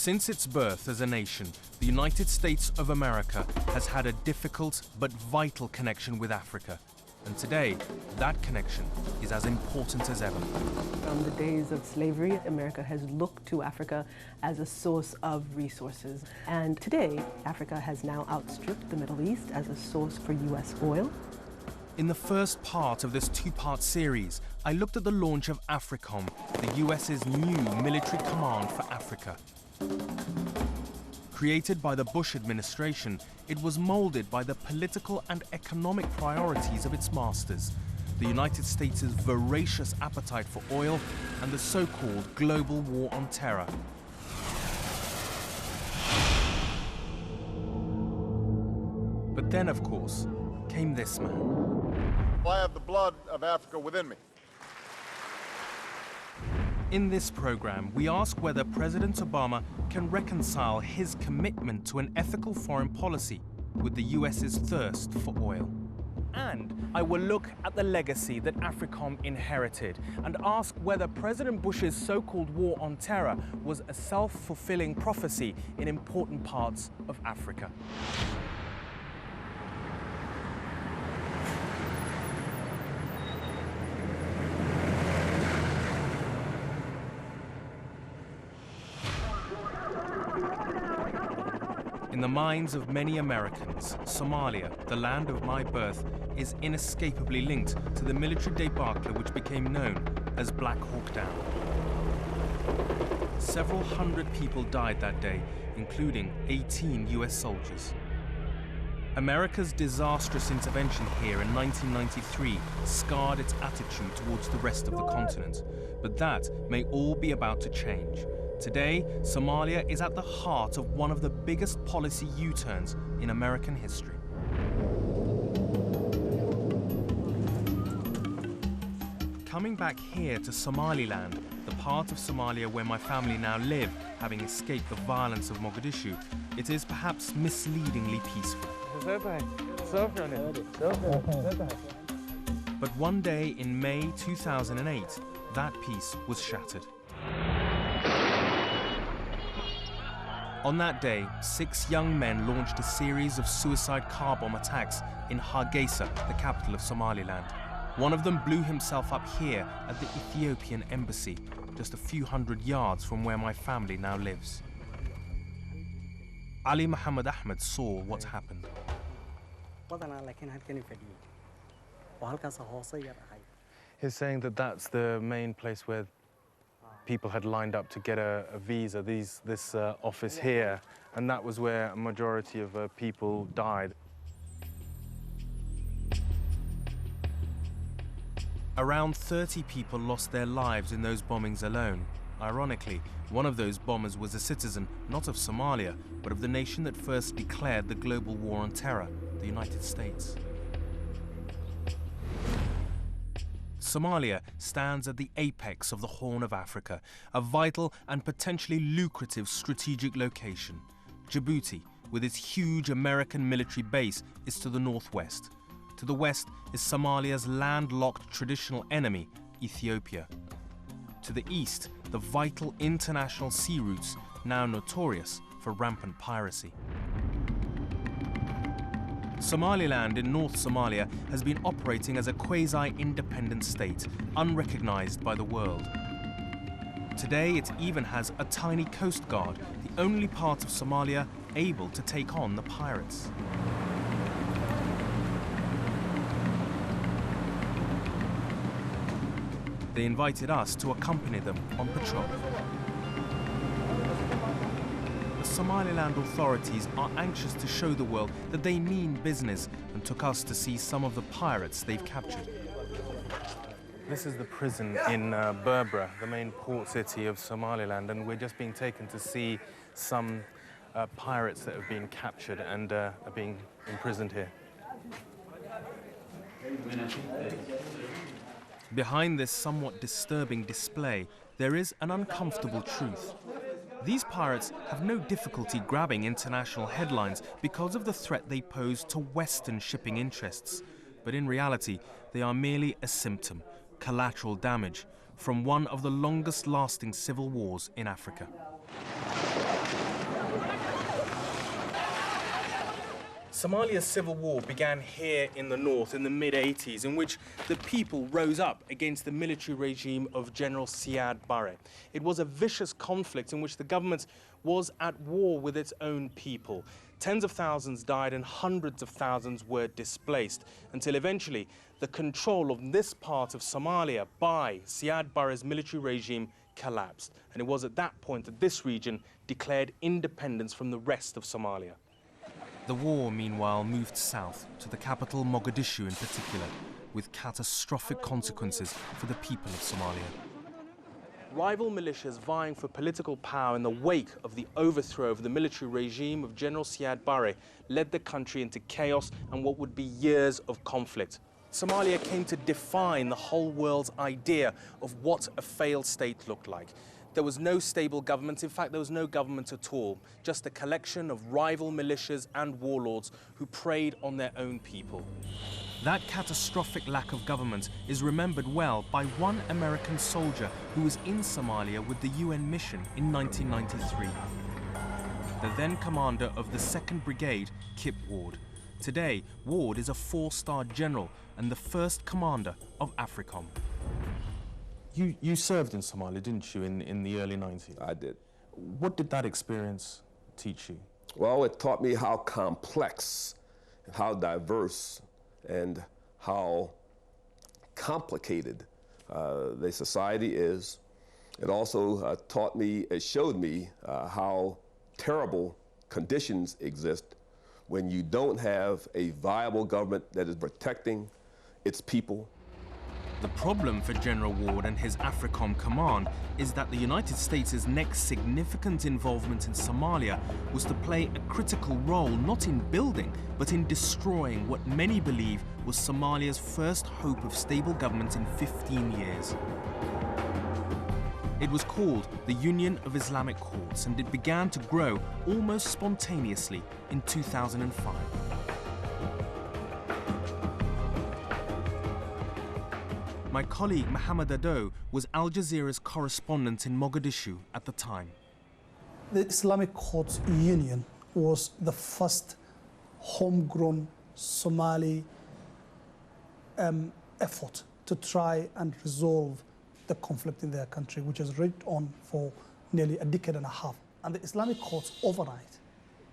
Since its birth as a nation, the United States of America has had a difficult but vital connection with Africa. And today, that connection is as important as ever. From the days of slavery, America has looked to Africa as a source of resources. And today, Africa has now outstripped the Middle East as a source for U.S. oil. In the first part of this two-part series, I looked at the launch of AFRICOM, the US's new military command for Africa. Created by the Bush administration, it was molded by the political and economic priorities of its masters, the United States' voracious appetite for oil and the so-called global war on terror. But then, of course, came this man. I have the blood of Africa within me. In this program, we ask whether President Obama can reconcile his commitment to an ethical foreign policy with the US's thirst for oil. And I will look at the legacy that AFRICOM inherited and ask whether President Bush's so-called war on terror was a self-fulfilling prophecy in important parts of Africa. In the minds of many Americans, Somalia, the land of my birth, is inescapably linked to the military debacle which became known as Black Hawk Down. Several hundred people died that day, including 18 US soldiers. America's disastrous intervention here in 1993 scarred its attitude towards the rest of the continent, but that may all be about to change. Today, Somalia is at the heart of one of the biggest policy U-turns in American history. Coming back here to Somaliland, the part of Somalia where my family now live, having escaped the violence of Mogadishu, it is perhaps misleadingly peaceful. But one day in May 2008, that peace was shattered. On that day, 6 young men launched a series of suicide car bomb attacks in Hargeisa, the capital of Somaliland. One of them blew himself up here at the Ethiopian embassy, just a few hundred yards from where my family now lives. Ali Muhammad Ahmed saw what happened. He's saying that that's the main place where people had lined up to get a visa, this office here, and that was where a majority of people died. Around 30 people lost their lives in those bombings alone. Ironically, one of those bombers was a citizen, not of Somalia, but of the nation that first declared the global war on terror, the United States. Somalia stands at the apex of the Horn of Africa, a vital and potentially lucrative strategic location. Djibouti, with its huge American military base, is to the northwest. To the west is Somalia's landlocked traditional enemy, Ethiopia. To the east, the vital international sea routes, now notorious for rampant piracy. Somaliland in North Somalia has been operating as a quasi-independent state, unrecognized by the world. Today, it even has a tiny coast guard, the only part of Somalia able to take on the pirates. They invited us to accompany them on patrol. The Somaliland authorities are anxious to show the world that they mean business and took us to see some of the pirates they've captured. This is the prison in Berbera, the main port city of Somaliland, and we're just being taken to see some pirates that have been captured and are being imprisoned here. Behind this somewhat disturbing display, there is an uncomfortable truth. These pirates have no difficulty grabbing international headlines because of the threat they pose to Western shipping interests. But in reality, they are merely a symptom, collateral damage, from one of the longest-lasting civil wars in Africa. Somalia's civil war began here in the north in the mid-80s, in which the people rose up against the military regime of General Siad Barre. It was a vicious conflict in which the government was at war with its own people. Tens of thousands died and hundreds of thousands were displaced, until eventually the control of this part of Somalia by Siad Barre's military regime collapsed. And it was at that point that this region declared independence from the rest of Somalia. The war, meanwhile, moved south to the capital, Mogadishu in particular, with catastrophic consequences for the people of Somalia. Rival militias vying for political power in the wake of the overthrow of the military regime of General Siad Barre led the country into chaos and what would be years of conflict. Somalia came to define the whole world's idea of what a failed state looked like. There was no stable government. In fact, there was no government at all, just a collection of rival militias and warlords who preyed on their own people. That catastrophic lack of government is remembered well by one American soldier who was in Somalia with the UN mission in 1993. The then commander of the 2nd Brigade, Kip Ward. Today, Ward is a 4-star general and the first commander of AFRICOM. You served in Somalia, didn't you, in the early 90s? I did. What did that experience teach you? Well, it taught me how complex, how diverse, and how complicated the society is. It also taught me, it showed me how terrible conditions exist when you don't have a viable government that is protecting its people. The problem for General Ward and his AFRICOM command is that the United States' next significant involvement in Somalia was to play a critical role not in building, but in destroying what many believe was Somalia's first hope of stable government in 15 years. It was called the Union of Islamic Courts, and it began to grow almost spontaneously in 2005. My colleague Mohammed Ado was Al Jazeera's correspondent in Mogadishu at the time. The Islamic Courts Union was the first homegrown Somali effort to try and resolve the conflict in their country, which has raged on for nearly a decade and a half. And the Islamic courts overnight,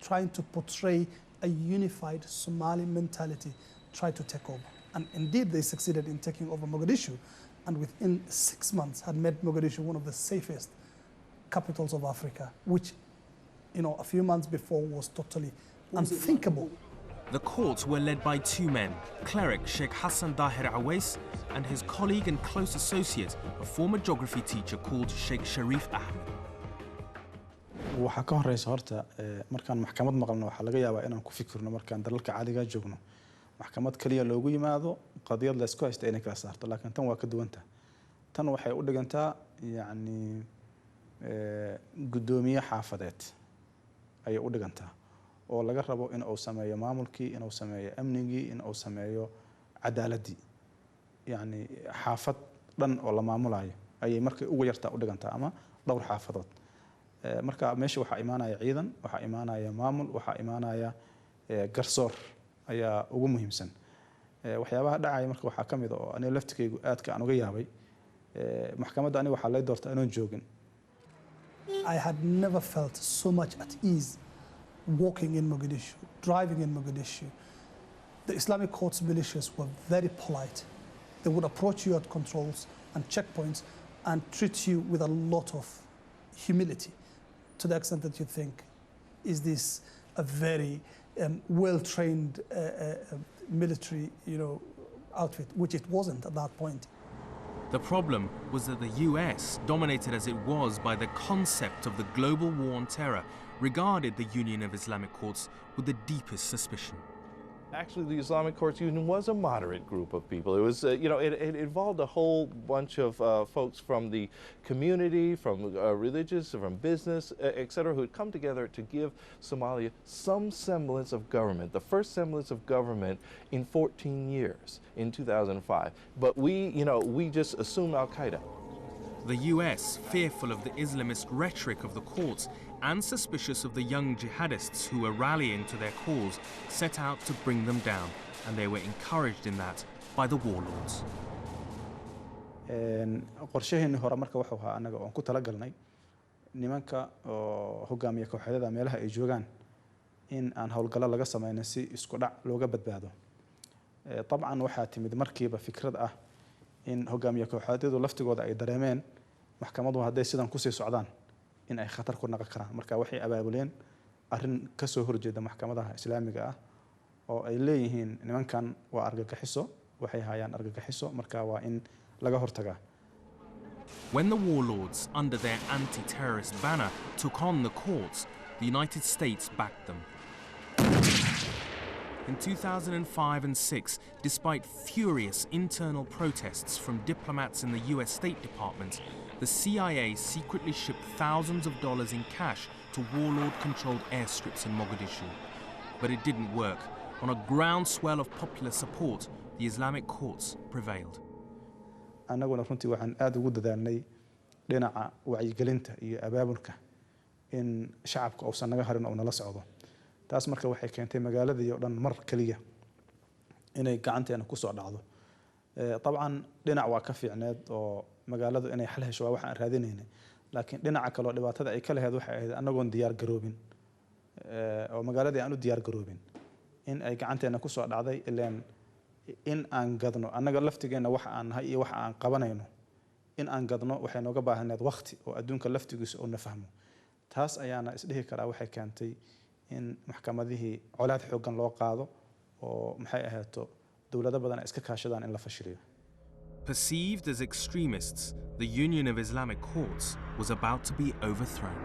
trying to portray a unified Somali mentality, tried to take over. And indeed, they succeeded in taking over Mogadishu, and within 6 months had made Mogadishu one of the safest capitals of Africa, which, a few months before was totally unthinkable. The courts were led by 2 men, cleric Sheikh Hassan Dahir Awais and his colleague and close associate, a former geography teacher called Sheikh Sharif Ahmed. waxaa ka horeysa horta markaan maxkamad maqalno waxa laga yaabaa inaan ku fikirno markaan dalalka caadiga joogno maxkamad kaliya loogu yimaado qadiyad la isku haysto inay kala saarto laakiin tan waa ka duwanta tan waxay u dhigantaa gudoomiye xaafadeed ay u dhigantaa oo laga rabo in uu sameeyo maamulkii in uu sameeyo amnigii in uu sameeyo cadaaladii xaafad dhan oo la maamulayo ayay markay ugu yartaa u dhigantaa ama dhowr xaafadood marka meesha waxa imaanaya ciidan waxa imaanaya maamul waxa imaanaya garsoor ayaa ugu muhiimsan waxyaabaha dhacay marka waxa kamid oo aniga laftigeygu aadka aan uga yaabay maxkamadda aniga waxa la doortay inaan joogin. I had never felt so much at ease walking in Mogadishu, driving in Mogadishu. The Islamic courts militias were very polite. They would approach you at controls and checkpoints and treat you with a lot of humility, to the extent that you think, is this a very well-trained military, outfit, which it wasn't at that point. The problem was that the US, dominated as it was by the concept of the global war on terror, regarded the Union of Islamic Courts with the deepest suspicion. Actually, the Islamic Courts Union was a moderate group of people. It was, it involved a whole bunch of folks from the community, from religious, from business, etc., who had come together to give Somalia some semblance of government, the first semblance of government in 14 years, in 2005. But we just assumed Al-Qaeda. The US, fearful of the Islamist rhetoric of the courts and suspicious of the young jihadists who were rallying to their cause, set out to bring them down, and they were encouraged in that by the warlords. qorshaheennii hore marka wuxuu ahaa anaga oon ku talagalnay nimanka oo hogaamiya kooxyada meelaha ay joogaan in aan howlgallo laga sameeyno si isku dhac looga badbaado. طبعا waxaa timid markiiba fikrad ah in hogaamiya kooxyadu laftigooda ay dareemeen maxkamadu hadday sidan ku sii socdaan in ay khatar ku noqon karaan. Marka waxay abaabuleen arrin ka soo horjeeda maxkamadaha islaamiga ah oo ay leeyihiin nimankan waa argagixiso, waxay hayaan argagixiso, marka waa in laga hortagaa. When the warlords, under their anti-terrorist banner, took on the courts, the United States backed them. In 2005 and 6, despite furious internal protests from diplomats in the US State Department, the CIA secretly shipped thousands of dollars in cash to warlord-controlled airstrips in Mogadishu. But it didn't work. On a groundswell of popular support, the Islamic courts prevailed. annaguna runtii waxaan aad ugu dadaalnay dhinaca wacyigelinta iyo abaabulka in shacabka uusan naga harin oo nala socdo. taas marka waxay keentay magaaladii oo dhan mar kaliya inay gacanteena ku soo dhacdo. طبعا dhinac waa ka fiicneed oo magaaladu inay xal hesho waxaan raadinaynay, laakiin dhinaca kale oo dhibaatada ay ka lahayd waxay ahayd anagoon diyaar garoobin oo magaaladii aan u diyaar garoobin in ay gacanteena ku soo dhacday ilaan in aan gadno annaga laftigeena waxa aan nahay iyo waxa aan qabanayno in aan gadno waxay nooga baahnayd waqti oo adduunka laftigiisa oo na fahmo. taas ayaana isdhihi karaa waxay keentay in maxkamadihii colaad xoogan loo qaado oo maxay ahaato dawlado badan iska kaashadaan in la fashiliyo. Perceived as extremists, the Union of Islamic Courts was about to be overthrown.